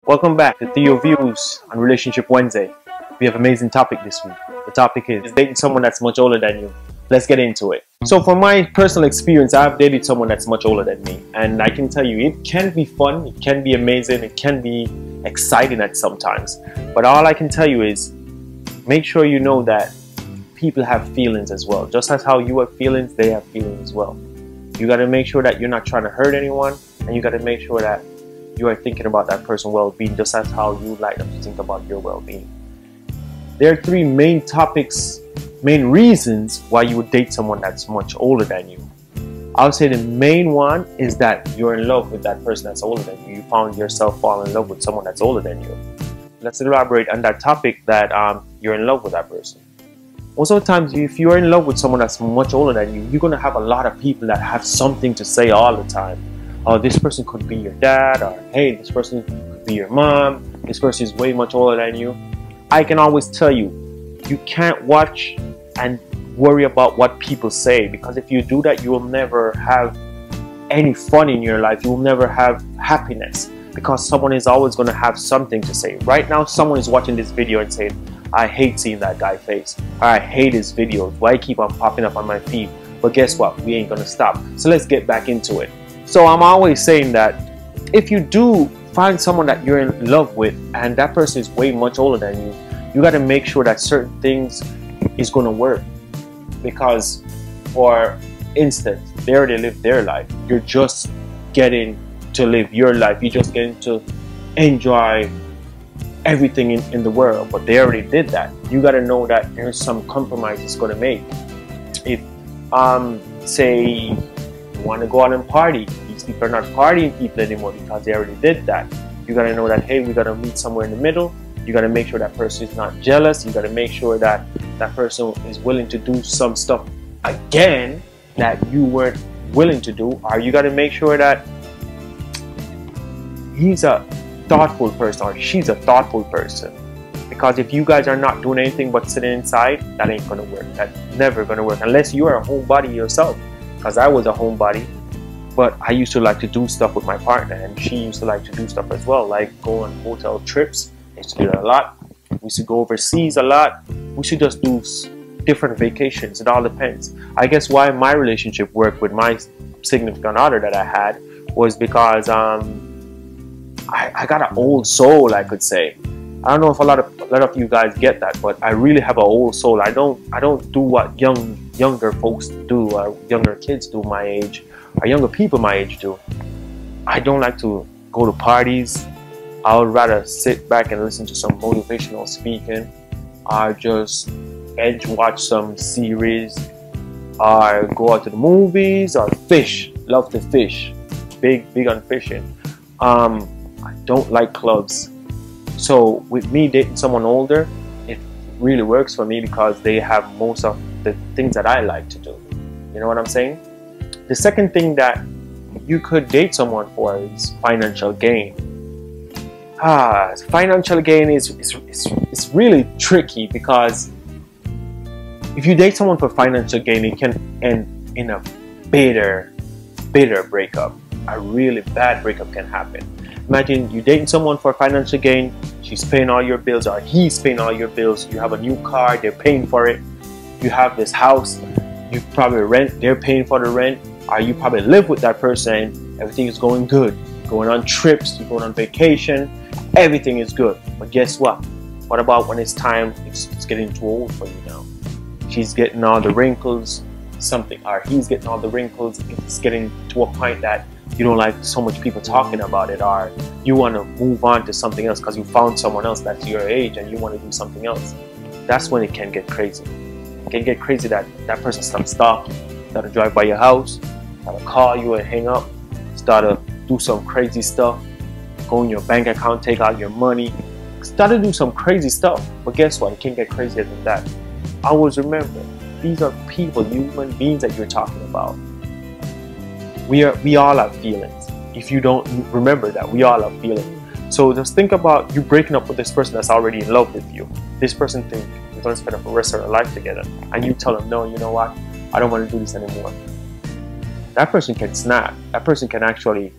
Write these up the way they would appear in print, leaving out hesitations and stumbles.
Welcome back to Theo Views on Relationship Wednesday. We have an amazing topic this week. The topic is dating someone that's much older than you. Let's get into it. So from my personal experience, I've dated someone that's much older than me. And I can tell you, it can be fun, it can be amazing, it can be exciting at sometimes. But all I can tell you is, make sure you know that people have feelings as well. Just as how you have feelings, they have feelings as well. You got to make sure that you're not trying to hurt anyone, and you got to make sure that you are thinking about that person's well-being just as how you like them to think about your well-being. There are three main topics, main reasons why you would date someone that's much older than you. I would say the main one is that you're in love with that person that's older than you. You found yourself falling in love with someone that's older than you. Let's elaborate on that topic that you're in love with that person. Most of the times, if you're in love with someone that's much older than you, you're going to have a lot of people that have something to say all the time. Oh, this person could be your dad, or hey, this person could be your mom, this person is way much older than you. I can always tell you, you can't watch and worry about what people say, because if you do that, you will never have any fun in your life. You will never have happiness, because someone is always going to have something to say. Right now, someone is watching this video and saying, I hate seeing that guy's face, or I hate his videos, why he keep on popping up on my feed. But guess what? We ain't going to stop. So let's get back into it. So I'm always saying that if you do find someone that you're in love with and that person is way much older than you, you got to make sure that certain things is going to work. Because, for instance, they already live their life. You're just getting to live your life. You're just getting to enjoy everything in the world. But they already did that. You got to know that there's some compromise it's going to make. If, say, want to go out and party, these people are not partying people anymore because they already did that. You got to know that, hey, we got to meet somewhere in the middle. You got to make sure that person is not jealous. You got to make sure that that person is willing to do some stuff again that you weren't willing to do. Or you got to make sure that he's a thoughtful person or she's a thoughtful person. Because if you guys are not doing anything but sitting inside, that ain't going to work. That's never going to work unless you are a homebody yourself. Because I was a homebody, but I used to like to do stuff with my partner, and she used to like to do stuff as well, like go on hotel trips. I used to do that a lot. We used to go overseas a lot. We should just do different vacations. It all depends. I guess why my relationship worked with my significant other that I had was because I got an old soul, I could say. I don't know if a lot of you guys get that, but I really have an old soul. I don't do what younger folks do, or younger kids do my age, or younger people my age do. I don't like to go to parties. I would rather sit back and listen to some motivational speaking, or just binge watch some series, or go out to the movies, or fish. Love to fish. Big on fishing. I don't like clubs. So with me dating someone older, it really works for me because they have most of the things that I like to do. You know what I'm saying? The second thing that you could date someone for is financial gain. Financial gain is really tricky, because if you date someone for financial gain, it can end in a bitter breakup. A really bad breakup can happen. Imagine you dating someone for financial gain, she's paying all your bills, or he's paying all your bills. You have a new car, they're paying for it. You have this house, you probably rent, they're paying for the rent. Or you probably live with that person, everything is going good. You're going on trips, you're going on vacation, everything is good. But guess what? What about when it's time, it's getting too old for you now? She's getting all the wrinkles, or he's getting all the wrinkles. It's getting to a point that you don't like so much people talking about it, or you want to move on to something else because you found someone else that's your age and you want to do something else. That's when it can get crazy. It can get crazy that person starts stalking, start to drive by your house, start to call you and hang up, start to do some crazy stuff, go in your bank account, take out your money, start to do some crazy stuff. But guess what? It can get crazier than that. Always remember, these are people, human beings that you're talking about. We all have feelings. If you don't remember that, we all have feelings. So just think about you breaking up with this person that's already in love with you. This person thinks you're going to spend the rest of your life together, and you tell them, no, you know what? I don't want to do this anymore. That person can snap. That person can actually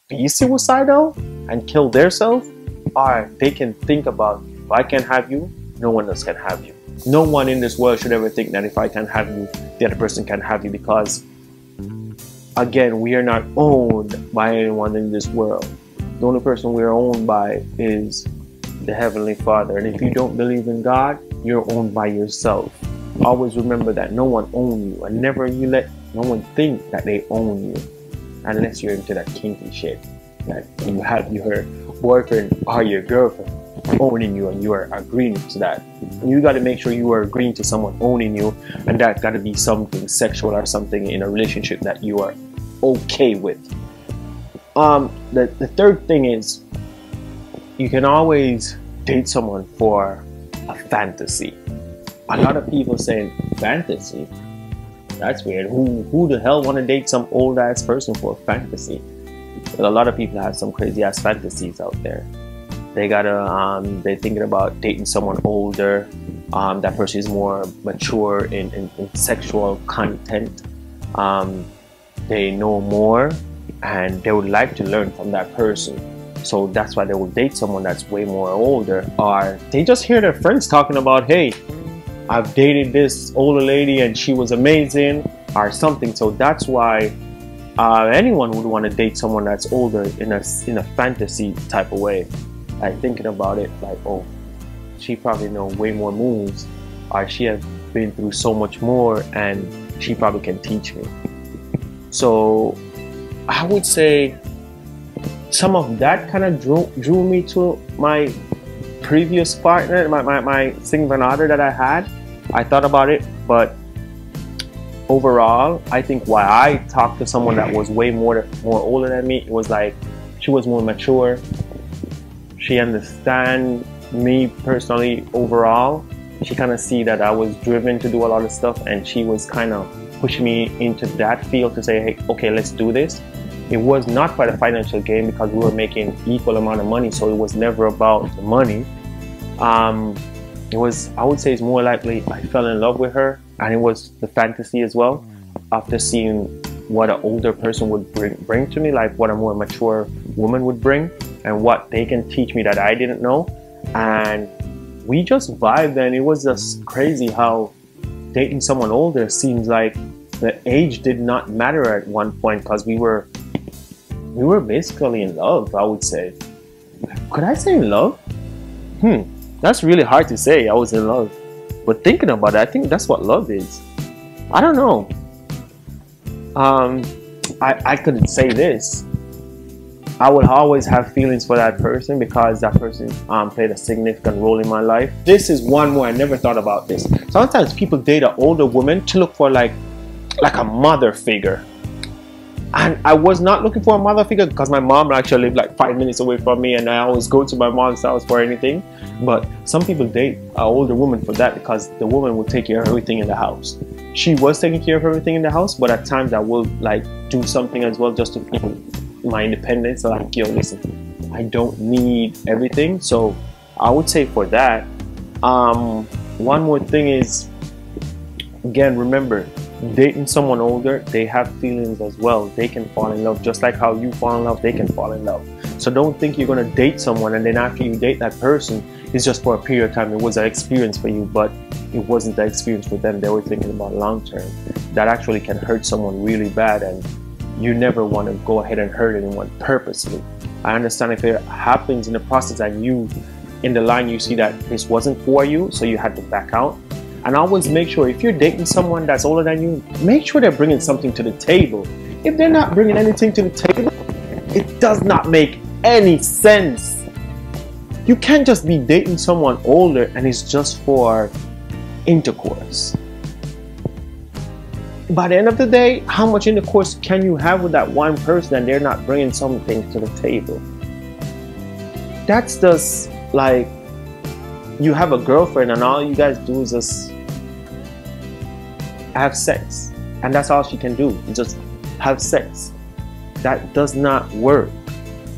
be suicidal. and kill themselves, or they can think about, if I can have you, no one else can have you. No one in this world should ever think that if I can have you, the other person can have you, because again, we are not owned by anyone in this world. The only person we are owned by is the Heavenly Father. And if you don't believe in God, you're owned by yourself. Always remember that no one owns you, and never you let no one think that they own you, unless you're into that kinky shit, that you have your boyfriend or your girlfriend owning you and you are agreeing to that. You got to make sure you are agreeing to someone owning you, and that got to be something sexual or something in a relationship that you are okay with. The third thing is, you can always date someone for a fantasy. A lot of people saying fantasy, that's weird. Who the hell want to date some old ass person for a fantasy? But a lot of people have some crazy ass fantasies out there. They gotta they're thinking about dating someone older, that person is more mature in sexual content, they know more, and they would like to learn from that person. So that's why they will date someone that's way more older. Or they just hear their friends talking about, hey, I've dated this older lady and she was amazing, or something. So that's why anyone would want to date someone that's older in a fantasy type of way. Like thinking about it like, oh, she probably know way more moves, or she has been through so much more and she probably can teach me. So I would say some of that kind of drew me to my previous partner, my significant other that I had. I thought about it, but overall, I think why I talked to someone that was way more older than me, it was like she was more mature. She understand me personally overall. She kind of see that I was driven to do a lot of stuff, and she was kind of pushing me into that field to say, hey, okay, let's do this. It was not for the financial gain, because we were making equal amount of money, so it was never about the money. It was, I would say it's more likely I fell in love with her, and it was the fantasy as well, after seeing what an older person would bring to me, like what a more mature woman would bring, and what they can teach me that I didn't know. And we just vibed, and it was just crazy how dating someone older seems like the age did not matter at one point, because we were basically in love, I would say. Could I say in love? That's really hard to say, I was in love. But thinking about it, I think that's what love is. I don't know. I couldn't say this. I would always have feelings for that person, because that person played a significant role in my life. This is one more, I never thought about this. Sometimes people date an older woman to look for like a mother figure. And I was not looking for a mother figure, because my mom actually lived like 5 minutes away from me, and I always go to my mom's house for anything. But some people date an older woman for that, because the woman will take care of everything in the house. She was taking care of everything in the house, but at times I will like do something as well, just to feel my independence. So like, yo, listen, I don't need everything. So I would say for that. One more thing is, again, remember, dating someone older, they have feelings as well. They can fall in love, just like how you fall in love, they can fall in love. So don't think you're going to date someone and then after you date that person, it's just for a period of time. It was an experience for you, but it wasn't the experience for them. They were thinking about long term. That actually can hurt someone really bad, and you never want to go ahead and hurt anyone purposely. I understand if it happens in the process and you, in the line, you see that this wasn't for you, so you had to back out. And always make sure, if you're dating someone that's older than you, make sure they're bringing something to the table. If they're not bringing anything to the table, it does not make any sense. You can't just be dating someone older and it's just for intercourse. By the end of the day, how much intercourse can you have with that one person and they're not bringing something to the table? That's just like, you have a girlfriend and all you guys do is just have sex, and that's all she can do, just have sex. That does not work.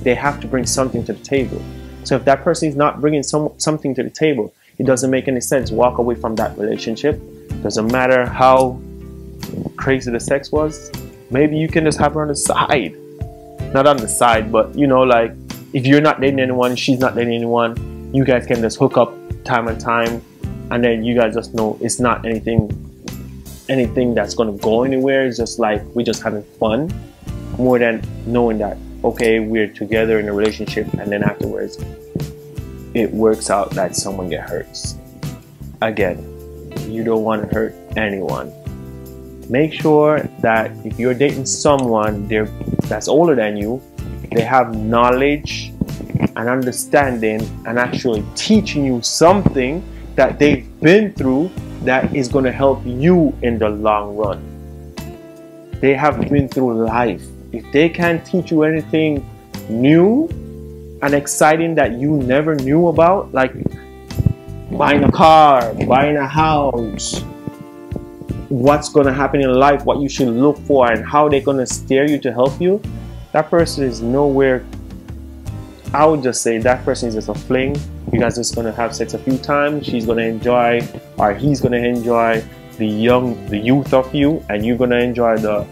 They have to bring something to the table. So if that person is not bringing something to the table, it doesn't make any sense. Walk away from that relationship. Doesn't matter how crazy the sex was. Maybe you can just have her on the side, not on the side, but you know, like if you're not dating anyone, she's not dating anyone, you guys can just hook up time and time, and then you guys just know it's not anything that's gonna go anywhere. It's just like we're just having fun, more than knowing that okay, we're together in a relationship and then afterwards it works out that someone gets hurt. Again, you don't want to hurt anyone. Make sure that if you're dating someone that's older than you, they have knowledge and understanding and actually teaching you something that they've been through that is going to help you in the long run. They have been through life. If they can't teach you anything new and exciting that you never knew about, like buying a car, buying a house, what's going to happen in life, what you should look for, and how they're going to steer you to help you, that person is nowhere. I would just say that person is just a fling. You guys are just going to have sex a few times. She's going to enjoy, or he's going to enjoy the youth of you, and you're going to enjoy the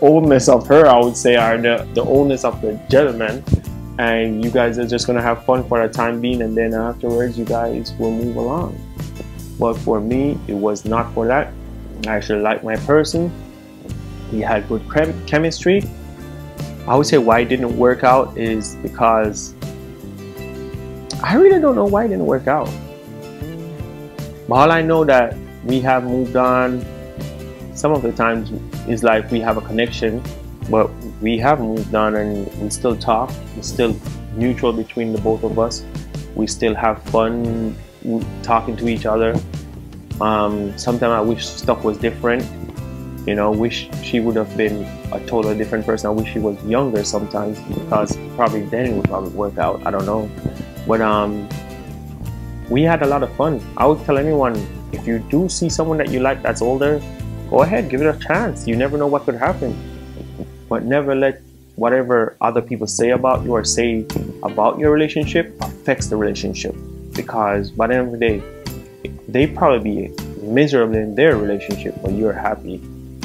oldness of her, I would say, or the oldness of the gentleman. And you guys are just going to have fun for the time being, and then afterwards you guys will move along. But for me, it was not for that. I actually liked my person. We had good chemistry. I would say why it didn't work out is because I really don't know why it didn't work out. But all I know that we have moved on. Some of the times it's like we have a connection, but we have moved on and we still talk. It's still mutual between the both of us. We still have fun talking to each other. Sometimes I wish stuff was different. You know, wish she would have been a totally different person. I wish she was younger sometimes, because probably then it would probably work out. I don't know. But we had a lot of fun. I would tell anyone, if you do see someone that you like that's older, go ahead, give it a chance. You never know what could happen. But never let whatever other people say about you or say about your relationship affects the relationship. Because by the end of the day, they probably be miserable in their relationship, but you're happy.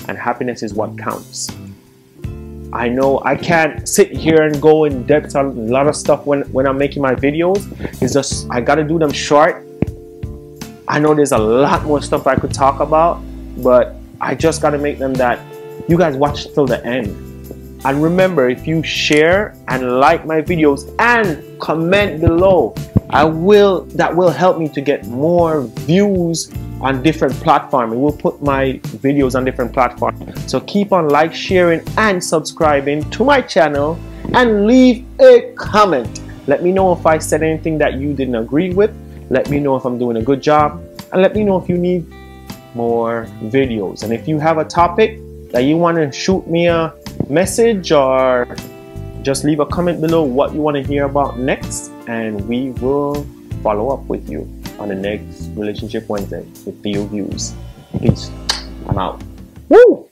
And happiness is what counts. I know I can't sit here and go in depth on a lot of stuff when I'm making my videos. It's just I gotta do them short. I know there's a lot more stuff I could talk about, but I just gotta make them that you guys watch till the end. And remember, if you share and like my videos and comment below, that will help me to get more views on different platforms. It will put my videos on different platforms. So keep on sharing and subscribing to my channel, and leave a comment. Let me know if I said anything that you didn't agree with. Let me know if I'm doing a good job, and let me know if you need more videos. And if you have a topic that you want to shoot me a message, or just leave a comment below what you want to hear about next, and we will follow up with you on the next Relationship Wednesday with Theo Views. Peace. I'm out. Woo!